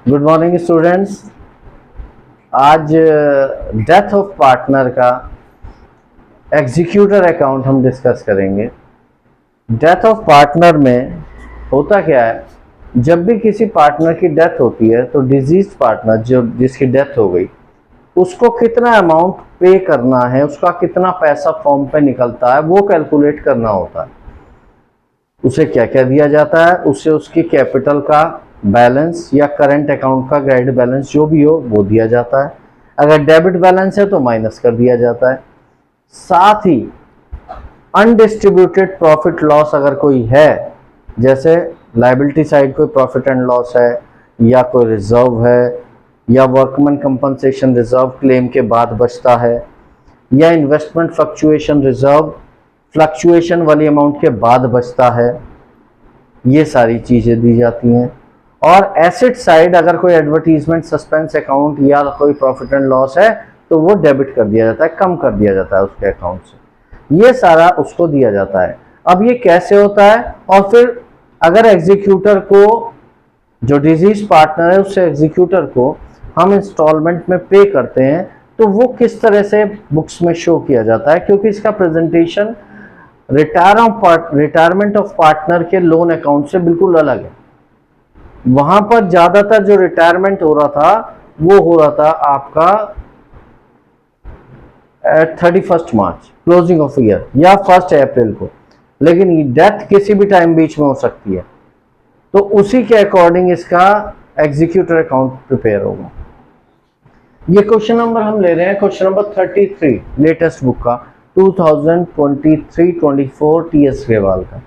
Good morning students. आज death of partner का executor account हम डिस्कस करेंगे। डेथ ऑफ पार्टनर में होता क्या है, जब भी किसी पार्टनर की डेथ होती है तो डिजीज पार्टनर जो जिसकी डेथ हो गई उसको कितना अमाउंट पे करना है, उसका कितना पैसा फॉर्म पे निकलता है वो कैलकुलेट करना होता है। उसे क्या क्या दिया जाता है, उससे उसकी कैपिटल का बैलेंस या करंट अकाउंट का क्रेडिट बैलेंस जो भी हो वो दिया जाता है। अगर डेबिट बैलेंस है तो माइनस कर दिया जाता है। साथ ही अनडिस्ट्रीब्यूटेड प्रॉफिट लॉस अगर कोई है, जैसे लायबिलिटी साइड कोई प्रॉफिट एंड लॉस है या कोई रिजर्व है या वर्कमैन कंपनसेशन रिजर्व क्लेम के बाद बचता है या इन्वेस्टमेंट फ्लक्चुएशन रिजर्व फ्लक्चुएशन वाली अमाउंट के बाद बचता है, ये सारी चीज़ें दी जाती हैं। और एसेट साइड अगर कोई एडवर्टीजमेंट सस्पेंस अकाउंट या कोई प्रॉफिट एंड लॉस है तो वो डेबिट कर दिया जाता है, कम कर दिया जाता है उसके अकाउंट से। ये सारा उसको दिया जाता है। अब ये कैसे होता है, और फिर अगर एग्जीक्यूटर को, जो डिजीज पार्टनर है उससे एग्जीक्यूटर को हम इंस्टॉलमेंट में पे करते हैं तो वो किस तरह से बुक्स में शो किया जाता है, क्योंकि इसका प्रेजेंटेशन रिटायरमेंट ऑफ पार्टनर के लोन अकाउंट से बिल्कुल अलग है। वहां पर ज्यादातर जो रिटायरमेंट हो रहा था वो हो रहा था आपका 31 मार्च क्लोजिंग ऑफ ईयर या 1 अप्रैल को, लेकिन डेथ किसी भी टाइम बीच में हो सकती है, तो उसी के अकॉर्डिंग इसका एग्जीक्यूटर अकाउंट प्रिपेयर होगा। ये क्वेश्चन नंबर हम ले रहे हैं, क्वेश्चन नंबर 33 लेटेस्ट बुक का 2023-24 टीएस ग्रेवाल का।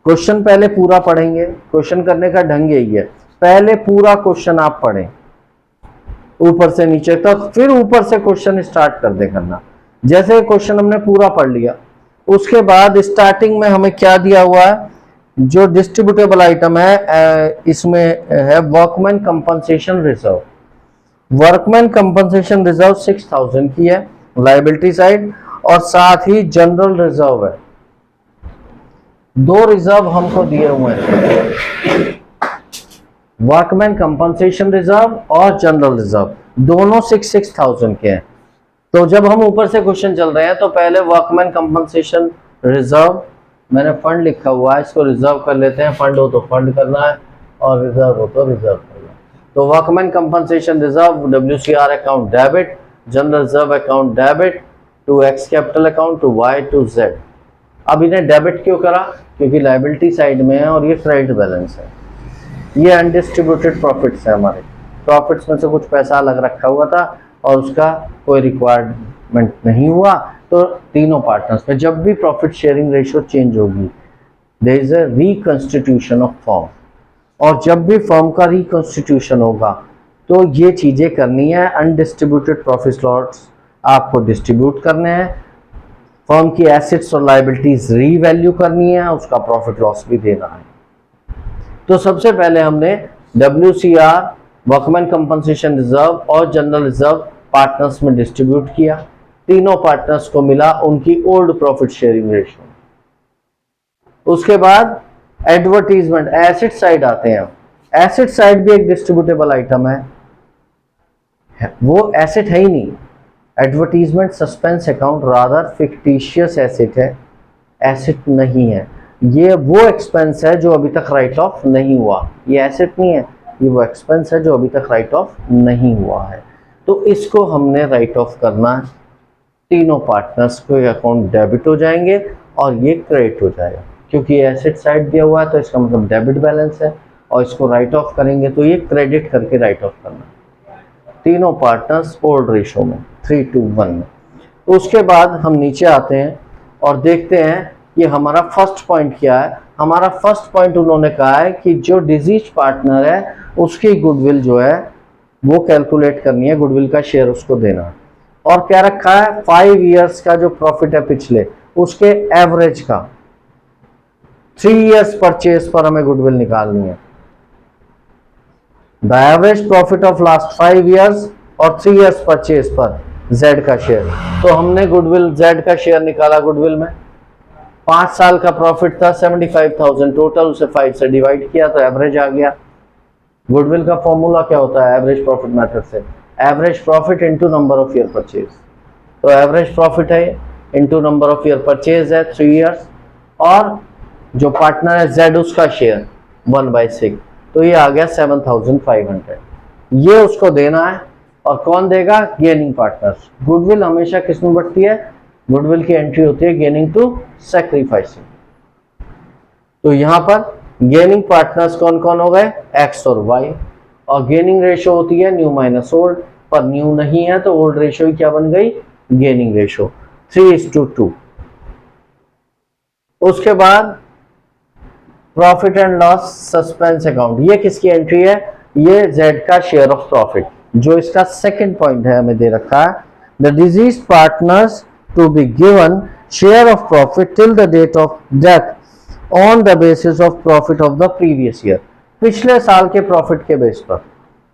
क्वेश्चन पहले पूरा पढ़ेंगे। क्वेश्चन करने का ढंग यही है, पहले पूरा क्वेश्चन आप पढ़ें ऊपर से नीचे तक, फिर ऊपर से क्वेश्चन स्टार्ट कर दे करना। जैसे क्वेश्चन हमने पूरा पढ़ लिया, उसके बाद स्टार्टिंग में हमें क्या दिया हुआ है, जो डिस्ट्रीब्यूटेबल आइटम है इसमें है workman compensation reserve. Workman compensation reserve 6000 की है लायबिलिटी साइड, और साथ ही जनरल रिजर्व है। दो रिजर्व हमको दिए हुए हैं, वर्कमैन कंपनसेशन रिजर्व और जनरल रिजर्व, दोनों 6000 के हैं। तो जब हम ऊपर से क्वेश्चन चल रहे हैं तो पहले वर्कमैन कंपनसेशन रिजर्व, मैंने फंड लिखा हुआ है, इसको रिजर्व कर लेते हैं। फंड हो तो फंड करना है और रिजर्व हो तो रिजर्व करना है। तो workman compensation reserve WCR account debit, general reserve account debit to X capital account to Y to Z. अब इन्हें डेबिट क्यों करा, क्योंकि लायबिलिटी साइड में है और ये क्रेडिट बैलेंस है। ये अनडिस्ट्रीब्यूटेड प्रॉफिट्स है, हमारे प्रॉफिट्स में से कुछ पैसा अलग रखा हुआ था और उसका कोई रिक्वायरमेंट नहीं हुआ, तो तीनों पार्टनर्स में जब भी प्रॉफिट शेयरिंग रेशियो चेंज होगी there is a reconstitution of firm, और जब भी फर्म का रिकंस्टिट्यूशन होगा तो ये चीजें करनी है। अनडिस्ट्रीब्यूटेड प्रॉफिट लॉस आपको डिस्ट्रीब्यूट करने हैं, फर्म की एसेट्स और लायबिलिटीज रीवैल्यू करनी है, उसका प्रॉफिट लॉस भी देना है। तो सबसे पहले हमने WCR वर्कमैन कंपनसेशन रिजर्व और जनरल रिजर्व पार्टनर्स में डिस्ट्रीब्यूट किया। तीनों पार्टनर्स को मिला उनकी ओल्ड प्रॉफिट शेयरिंग रेशियो। उसके बाद एडवर्टीजमेंट एसेट साइड आते हैं। एसेट साइड भी एक डिस्ट्रीब्यूटेबल आइटम है, वो एसेट है ही नहीं। Advertisement suspense account rather fictitious asset है, एसेट नहीं है। ये वो एक्सपेंस है जो अभी तक राइट ऑफ नहीं हुआ, ये एसेट नहीं है, ये वो एक्सपेंस है जो अभी तक राइट ऑफ नहीं हुआ है। तो इसको हमने राइट ऑफ करना है। तीनों पार्टनर्स को अकाउंट डेबिट हो जाएंगे और ये क्रेडिट हो जाएगा, क्योंकि एसेट साइड दिया हुआ है तो इसका मतलब डेबिट बैलेंस है, और इसको राइट ऑफ करेंगे तो ये क्रेडिट करके राइट ऑफ करना है। तीनों पार्टनर्स ओल्ड रेशो में 3:1 में। उसके बाद हम नीचे आते हैं और देखते हैं कि हमारा फर्स्ट पॉइंट क्या है। हमारा फर्स्ट पॉइंट उन्होंने कहा है कि जो डिजीज पार्टनर है उसकी गुडविल जो है वो कैलकुलेट करनी है, गुडविल का शेयर उसको देना है। और क्या रखा है, 5 इयर्स का जो प्रॉफिट है पिछले उसके एवरेज का 3 इयर्स परचेज पर हमें गुडविल निकालनी है। The average profit of last 5 years और 3 इयर्स परचेज पर जेड का शेयर। तो हमने गुडविल जेड का शेयर निकाला, गुडविल में 5 साल का प्रॉफिट था 75,000 टोटल, उसे 5 से डिवाइड किया तो एवरेज आ गया। गुडविल का फॉर्मूला क्या होता है एवरेज प्रॉफिट मेथड से? Average profit into number of year purchase. तो एवरेज प्रॉफिट है into number of year purchase है 3 इयर्स, और जो पार्टनर है जेड उसका शेयर 1/6, तो ये आ गया 7500। ये उसको देना है, और कौन देगा? Gaining partners. गुडविल हमेशा किस में बढ़ती है? गुडविल की एंट्री होती है गेनिंग टू सैक्रिफाइसिंग। तो यहां पर गेनिंग पार्टनर्स कौन कौन हो गए? एक्स और वाई, और गेनिंग रेशो होती है न्यू माइनस ओल्ड, पर न्यू नहीं है तो ओल्ड रेशो ही क्या बन गई? Gaining ratio 3:2। उसके बाद profit and loss suspense account, ये किसकी एंट्री है? ये जेड का शेयर ऑफ प्रॉफिट, जो इसका सेकंड पॉइंट है हमें दे रखा है। The deceased partners to be given share of profit till the date of death on the basis of profit of the previous year, पिछले साल के प्रॉफिट के बेस पर।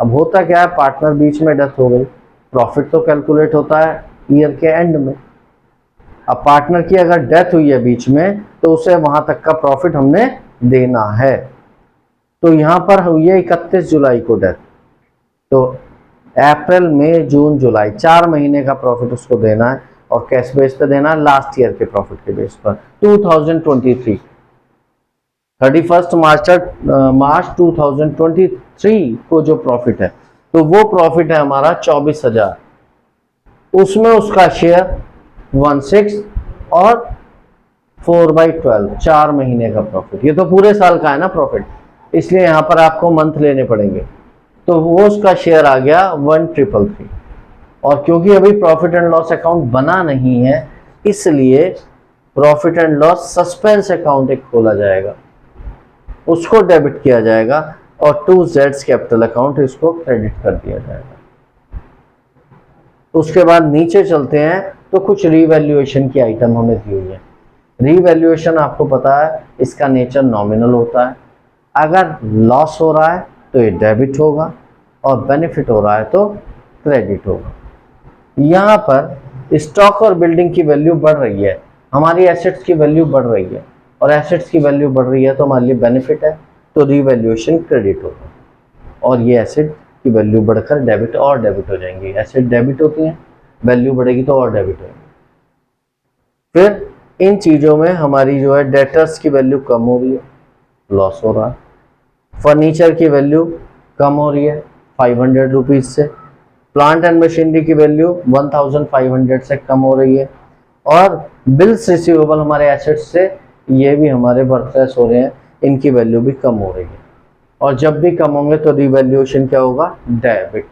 अब होता क्या है, पार्टनर बीच में डेथ हो गई, प्रॉफिट तो कैलकुलेट होता है ईयर के एंड में। अब पार्टनर की अगर डेथ हुई है बीच में, तो उसे वहां तक का प्रॉफिट हमने देना है। तो यहां पर हुई है 31 जुलाई को डेथ, तो अप्रैल मई जून जुलाई 4 महीने का प्रॉफिट उसको देना है, और कैश बेस पे देना है लास्ट ईयर के प्रॉफिट के बेस पर। 2023 31 मार्च 2023 को जो प्रॉफिट है, तो वो प्रॉफिट है हमारा 24,000, उसमें उसका शेयर 1/6 और 4/12 4 महीने का प्रॉफिट। ये तो पूरे साल का है ना प्रॉफिट, इसलिए यहां पर आपको मंथ लेने पड़ेंगे। तो वो उसका शेयर आ गया 1,333, और क्योंकि अभी प्रॉफिट एंड लॉस अकाउंट बना नहीं है, इसलिए profit and loss suspense account एक खोला जाएगा, उसको डेबिट किया जाएगा, और 2Z कैपिटल अकाउंट इसको क्रेडिट कर दिया जाएगा। उसके बाद नीचे चलते हैं, तो कुछ रीवैल्यूएशन की आइटम हमें दी हुई है। रीवैल्यूएशन आपको पता है इसका नेचर नॉमिनल होता है, अगर लॉस हो रहा है तो ये डेबिट होगा, और बेनिफिट हो रहा है तो क्रेडिट होगा। यहाँ पर स्टॉक और बिल्डिंग की वैल्यू बढ़ रही है, हमारी एसेट्स की वैल्यू बढ़ रही है, और एसेट्स की वैल्यू बढ़ रही है तो हमारे लिए बेनिफिट है, तो रीवैल्यूएशन क्रेडिट होगा, और ये एसेट की वैल्यू बढ़कर डेबिट और डेबिट हो जाएंगी। एसेट डेबिट होती हैं, वैल्यू बढ़ेगी तो और डेबिट होगी। फिर इन चीज़ों में हमारी जो है डेटर्स की वैल्यू कम हो रही है, लॉस हो रहा है। फर्नीचर की वैल्यू कम हो रही है 500 रुपीज़ से, प्लांट एंड मशीनरी की वैल्यू 1500 से कम हो रही है, और बिल्स रिसीवेबल हमारे एसेट्स से ये भी हमारे बर्थलेस हो रहे हैं, इनकी वैल्यू भी कम हो रही है, और जब भी कम होंगे तो रिवैल्यूएशन क्या होगा? डेबिट।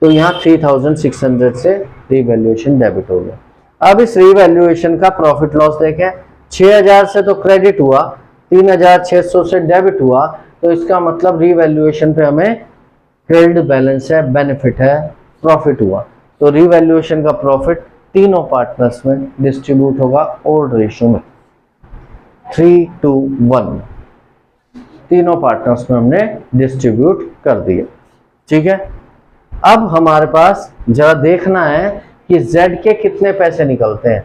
तो यहाँ 3600 से रिवैल्यूएशन डेबिट हो गया। अब इस रिवैल्यूएशन का प्रॉफिट लॉस देखें, 6000 से तो क्रेडिट हुआ, 3600 से डेबिट हुआ, तो इसका मतलब रिवैल्यूएशन पे हमें क्रेडिट बैलेंस है, बेनिफिट है, प्रॉफिट हुआ। तो रिवैल्यूएशन का प्रॉफिट तीनों पार्टनर्स में डिस्ट्रीब्यूट होगा ओल्ड रेशियो में 3:1, तीनों पार्टनर्स में हमने डिस्ट्रीब्यूट कर दिया। ठीक है, अब हमारे पास जरा देखना है कि Z के कितने पैसे निकलते हैं।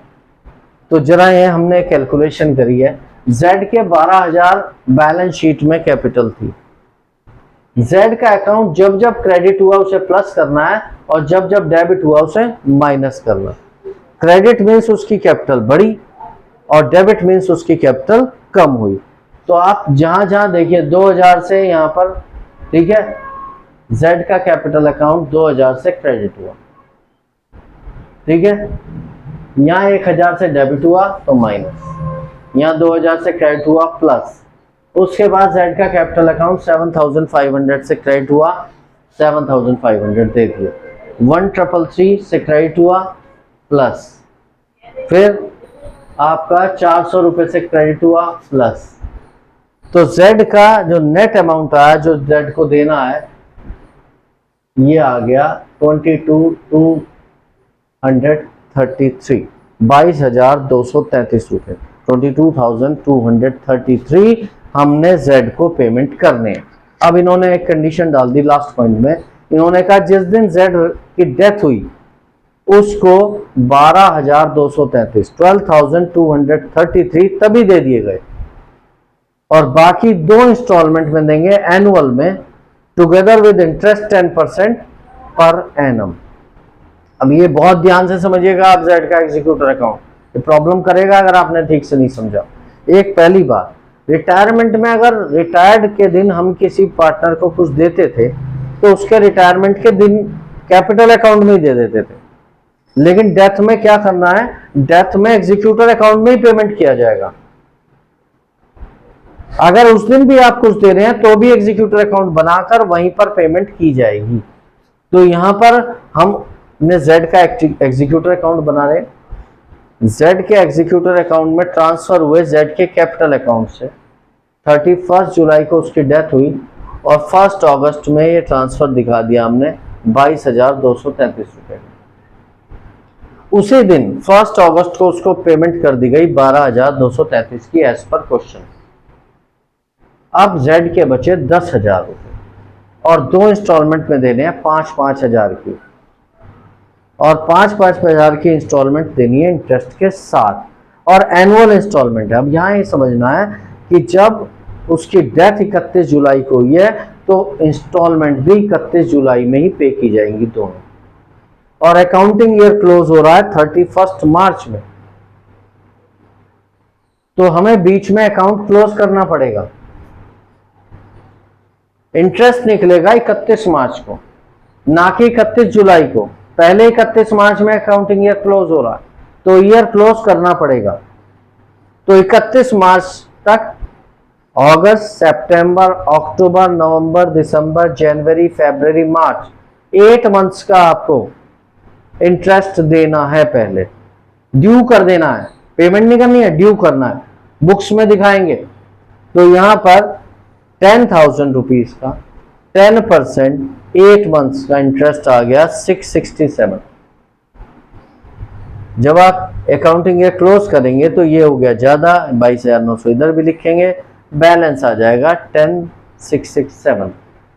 तो जरा ये हमने कैलकुलेशन करी है, Z के 12,000 बैलेंस शीट में कैपिटल थी। Z का अकाउंट जब जब क्रेडिट हुआ उसे प्लस करना है, और जब जब डेबिट हुआ उसे माइनस करना। क्रेडिट मीन्स उसकी कैपिटल बढ़ी, और डेबिट मीन्स उसकी कैपिटल कम हुई। तो आप जहां जहां देखिए 2000 से यहां पर, ठीक है, Z का कैपिटल अकाउंट 2000 से क्रेडिट हुआ, ठीक है, यहाँ 1000 से डेबिट हुआ तो माइनस, यहाँ 2000 से क्रेडिट हुआ प्लस। उसके बाद Z का कैपिटल अकाउंट 7500 से क्रेडिट हुआ, 7500 दे दिए, 1333 से क्रेडिट हुआ प्लस, फिर आपका 400 रुपये से क्रेडिट हुआ प्लस। तो Z का जो नेट अमाउंट आया, जो Z को देना है, ये आ गया 22,233, 22,233 रुपये, 22,233 हमने Z को पेमेंट करने हैं। अब इन्होंने एक कंडीशन डाल दी लास्ट पॉइंट में, इन्होंने कहा जिस दिन Z की डेथ हुई उसको 12,233 12,233 तभी दे दिए गए, और बाकी 2 इंस्टॉलमेंट में देंगे एनुअल में, together with interest 10% per annum. अब ये बहुत ध्यान से समझिएगा आप जेड का एग्जीक्यूटर अकाउंट, ये प्रॉब्लम करेगा अगर आपने ठीक से नहीं समझा। एक पहली बात, रिटायरमेंट में अगर रिटायर्ड के दिन हम किसी पार्टनर को कुछ देते थे तो उसके रिटायरमेंट के दिन कैपिटल अकाउंट में ही दे देते थे, लेकिन डेथ में क्या करना है, डेथ में एग्जीक्यूटर अकाउंट में ही पेमेंट किया जाएगा। अगर उस दिन भी आप कुछ दे रहे हैं तो भी एग्जीक्यूटर अकाउंट बनाकर वहीं पर पेमेंट की जाएगी। तो यहां पर हमने जेड का एग्जीक्यूटर अकाउंट बना रहे, जेड के एग्जीक्यूटर अकाउंट में ट्रांसफर हुए जेड के कैपिटल अकाउंट से। 31 जुलाई को उसकी डेथ हुई और 1 अगस्त में ये ट्रांसफर दिखा दिया हमने 22,233 रुपए। उसी दिन 1 अगस्त को उसको पेमेंट कर दी गई 12,233 की एज पर क्वेश्चन। अब जेड के बचे 10,000 रुपए और 2 इंस्टॉलमेंट में देने हैं 5-5 हजार की, और 5-5 हजार की इंस्टॉलमेंट देनी है इंटरेस्ट के साथ और एनुअल इंस्टॉलमेंट है। अब यहाँ ये समझना है कि जब उसकी डेथ 31 जुलाई को हुई है तो इंस्टॉलमेंट भी 31 जुलाई में ही पे की जाएंगी दोनों, और अकाउंटिंग ईयर क्लोज हो रहा है 31 मार्च में, तो हमें बीच में अकाउंट क्लोज करना पड़ेगा। इंटरेस्ट निकलेगा 31 मार्च को, ना कि 31 जुलाई को। पहले 31 मार्च में अकाउंटिंग ईयर क्लोज हो रहा है तो ईयर क्लोज करना पड़ेगा। तो 31 मार्च तक अगस्त, सितंबर, अक्टूबर, नवंबर, दिसंबर, जनवरी, फरवरी, मार्च 8 मंथ्स का आपको इंटरेस्ट देना है। पहले ड्यू कर देना है, पेमेंट नहीं करनी है, ड्यू करना है, बुक्स में दिखाएंगे। तो यहां पर 10,000 रुपीज का 10% 8 मंथ्स का इंटरेस्ट आ गया 667। जब आप अकाउंटिंग ईयर क्लोज करेंगे तो ये हो गया ज्यादा, 22,900 इधर भी लिखेंगे, बैलेंस आ जाएगा 10,667।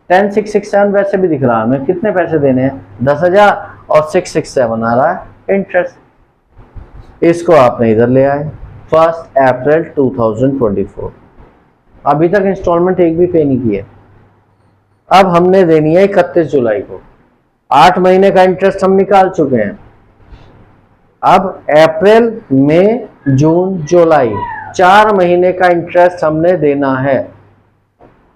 10,667 वैसे भी दिख रहा है हमें, कितने पैसे देने हैं 10,000 और 667 आ रहा है इंटरेस्ट। इसको आपने इधर ले आए 1 अप्रैल 2024। अभी तक इंस्टॉलमेंट एक भी पे नहीं किए। अब हमने देनी है 31 जुलाई को, 8 महीने का इंटरेस्ट हम निकाल चुके हैं। अब अप्रैल, मई, जून, जुलाई 4 महीने का इंटरेस्ट हमने देना है,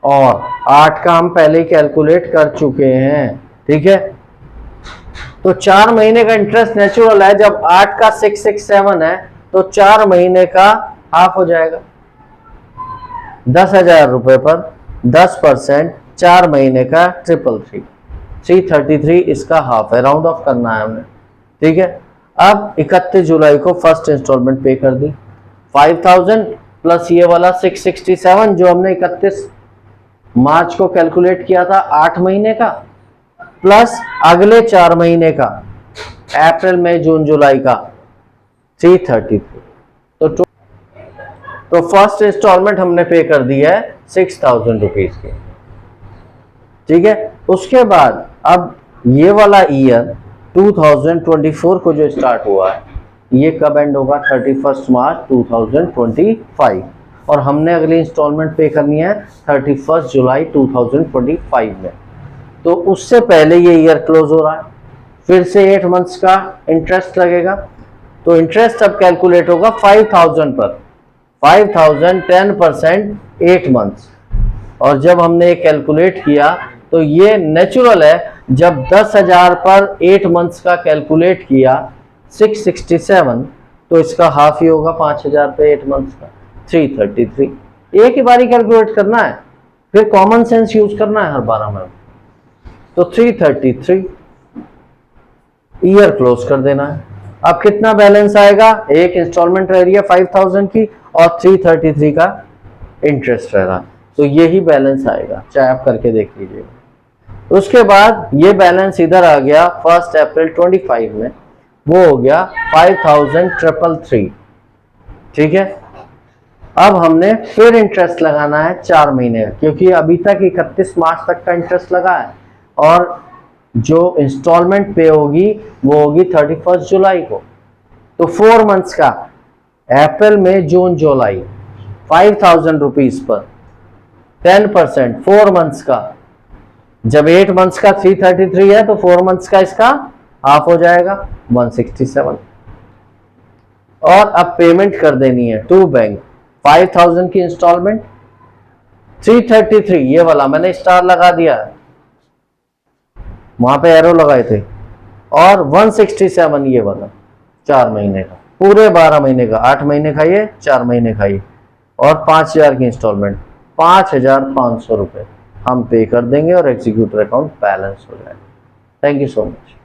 और 8 का हम पहले ही कैलकुलेट कर चुके हैं, ठीक है। तो 4 महीने का इंटरेस्ट नेचुरल है, जब 8 का 667 है तो 4 महीने का हाफ हो जाएगा। 10,000 रुपए पर 10%, 4 महीने का 333 इसका हाफ है, राउंड ऑफ करना है हमने, ठीक है। अब 31 जुलाई को फर्स्ट इंस्टॉलमेंट पे कर दी 5,000 प्लस ये वाला 667 जो हमने 31 मार्च को कैलकुलेट किया था 8 महीने का, प्लस अगले 4 महीने का अप्रैल, मई, जून, जुलाई का 333। तो फर्स्ट इंस्टॉलमेंट हमने पे कर दी है 6,000 रुपीज की, ठीक है। उसके बाद अब ये वाला ईयर 2024 को जो स्टार्ट हुआ है ये कब एंड होगा 31 मार्च 2025, और हमने अगली इंस्टॉलमेंट पे करनी है 31 जुलाई 2025 में। तो उससे पहले ये ईयर क्लोज हो रहा है, फिर से 8 मंथ्स का इंटरेस्ट लगेगा। तो इंटरेस्ट अब कैलकुलेट होगा 5,000 पर, 5,000 10% 8 मंथ्स, और जब हमने ये कैलकुलेट किया तो ये नेचुरल है, जब 10,000 पर 8 मंथ्स का कैलकुलेट किया 667 तो इसका हाफ ही होगा 5,000 पे 8 मंथ्स का 333। एक ही बारी कैलकुलेट करना है, फिर कॉमन सेंस यूज करना है हर बार में। तो 333 ईयर क्लोज कर देना है। अब कितना बैलेंस आएगा, एक इंस्टॉलमेंट रह रही है 5,000 की और 333 का इंटरेस्ट रह रहा, तो यही बैलेंस आएगा, चाहे आप करके देख लीजिएगा। उसके बाद ये बैलेंस इधर आ गया 1 अप्रैल 25 में, वो हो गया 5,333, ठीक है। अब हमने फिर इंटरेस्ट लगाना है 4 महीने का, क्योंकि अभी तक 31 मार्च तक का इंटरेस्ट लगा है, और जो इंस्टॉलमेंट पे होगी वो होगी 31 जुलाई को। तो 4 मंथ्स का अप्रैल, मई, जून, जुलाई 5,000 रुपीज पर 10% 4 मंथ्स का, जब 8 मंथ्स का 333 है तो 4 मंथ्स का इसका हाफ हो जाएगा 167। और अब पेमेंट कर देनी है टू बैंक 5,000 की इंस्टॉलमेंट, 333 ये वाला मैंने स्टार लगा दिया है, वहां पे एरो लगाए थे, और 167 ये वाला 4 महीने का, पूरे 12 महीने का, 8 महीने खाइए 4 महीने खाइए, और 5,000 की इंस्टॉलमेंट 5,500 रुपए हम पे कर देंगे और एग्जीक्यूटर अकाउंट बैलेंस हो जाएगा। Thank you so much.